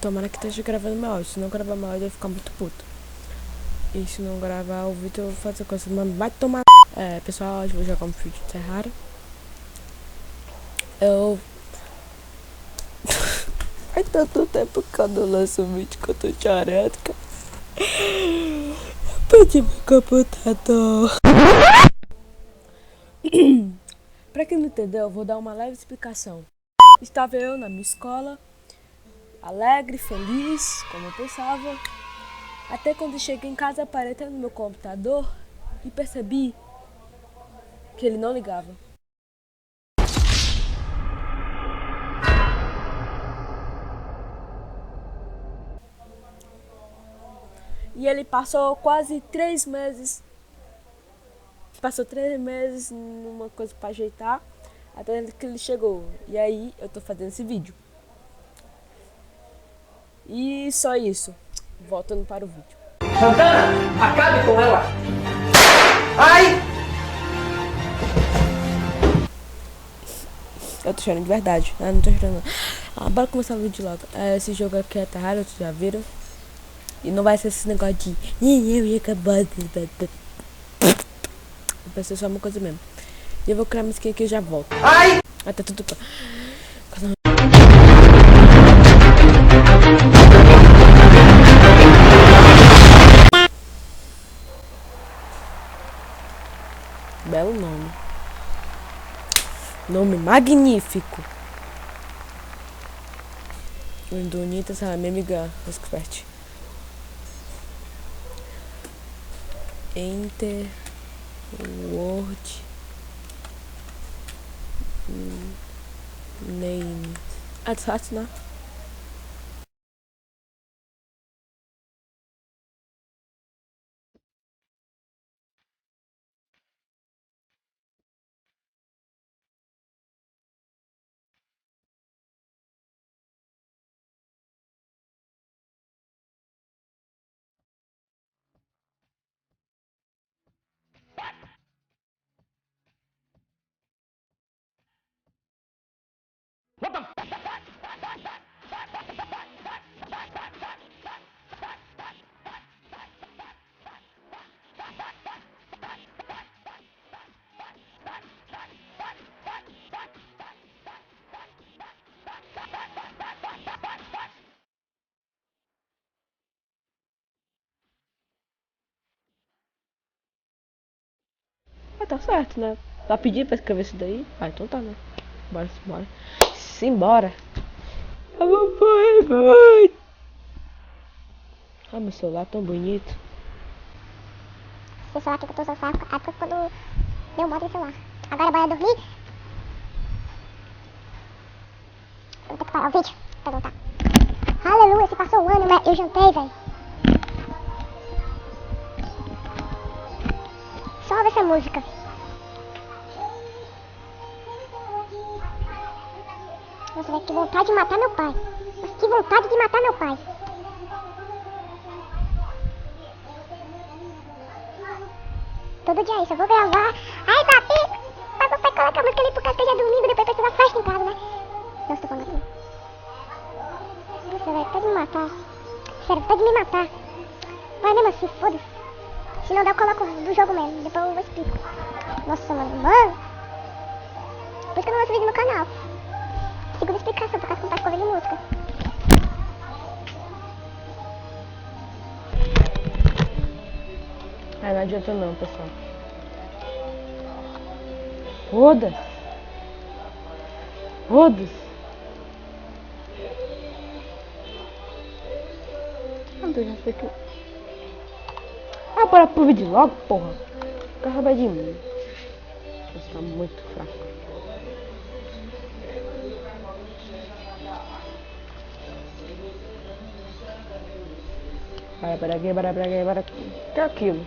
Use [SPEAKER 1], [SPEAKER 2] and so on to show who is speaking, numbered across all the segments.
[SPEAKER 1] Tomara que esteja gravando meu áudio. Se não gravar meu áudio, eu vou ficar muito puto. E se não gravar o vídeo, eu vou fazer coisa. Mano, vai tomar. Pessoal, hoje eu vou jogar um vídeo de Terraria. Faz tanto tempo que eu não lanço um vídeo que eu tô chorando, cara. Perdi meu computador. Pra quem não entendeu, eu vou dar uma leve explicação. Estava eu na minha escola, alegre, feliz, como eu pensava. Até quando cheguei em casa, aparei no meu computador e percebi que ele não ligava. E ele passou quase 3 meses. Passou 3 meses numa coisa pra ajeitar, até que ele chegou. E aí eu tô fazendo esse vídeo. E só isso. Voltando para o vídeo.
[SPEAKER 2] Santana, acabe com ela! Ai!
[SPEAKER 1] Eu tô chorando de verdade. Não tô chorando. Bora começar o vídeo logo. Esse jogo aqui é Terraria, vocês já viram? E não vai ser esse negócio de eu ia acabar. Vai ser só uma coisa mesmo. E eu vou criar uma skin aqui e já volto.
[SPEAKER 2] Ai!
[SPEAKER 1] Até tudo pra... Belo nome. Nome magnífico. Bonita, essa minha amiga expert. Enter Word Name. Tá fácil, né? Tá certo, né? Tá pedindo pra escrever isso daí? Então tá, né? Bora. Simbora. Vai. Meu celular tão bonito.
[SPEAKER 3] Esse celular aqui que eu tô usando foi a época quando deu moda no celular. Agora bora dormir. Vou ter que parar o vídeo pra voltar. Aleluia, se passou um ano, mas eu jantei, velho. Só ouve essa música. Nossa, velho, que vontade de matar meu pai. Nossa, que vontade de matar meu pai. Todo dia isso, eu vou gravar. Ai, papi! Papai coloca a música ali por causa que eu já dormindo, depois precisa festa em casa, né? Nossa, tô falando assim. Nossa, velho, tá de me matar. Sério, tá de me matar. Vai mesmo assim, foda-se. Se não der, eu coloco do jogo mesmo, depois eu explico. Nossa, mano. Por isso que eu não lanço vídeo no canal. Segunda explicação, por causa que não faz coisa de música.
[SPEAKER 1] Não adianta não, pessoal. Foda-se. Eu já sei que... bora pro vídeo logo, porra. Fica raiva de mim. Você tá muito fraco. Bora. Que é aquilo?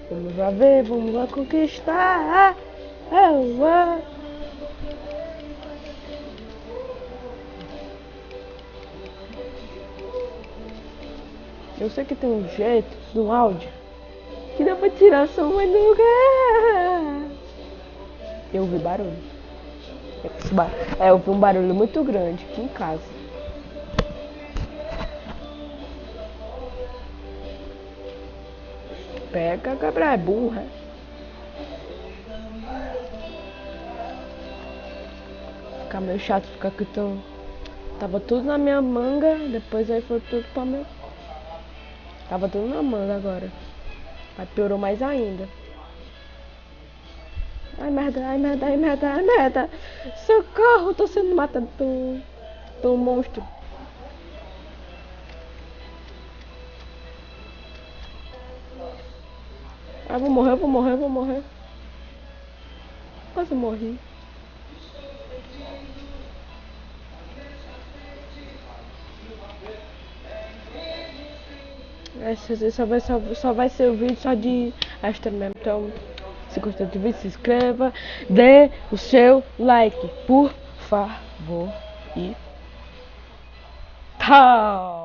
[SPEAKER 1] Vamos lá ver, vamos lá conquistar. Eu sei que tem um jeito do áudio que dá pra tirar som mais do lugar. Eu ouvi barulho. Eu ouvi um barulho muito grande aqui em casa. Pega, Gabriel, é burra. Fica meio chato ficar aqui tão... Tava tudo na minha manga, depois aí foi tudo pra meu... Tava tudo na manga agora. Aí piorou mais ainda. Ai merda, ai merda, ai merda, ai merda. Socorro, tô sendo matado por um monstro. Ai, vou morrer, vou morrer, vou morrer. Quase morri. Esse só vai ser o vídeo só de extra mesmo. Então, se gostou do vídeo, se inscreva, dê o seu like, por favor. E tchau!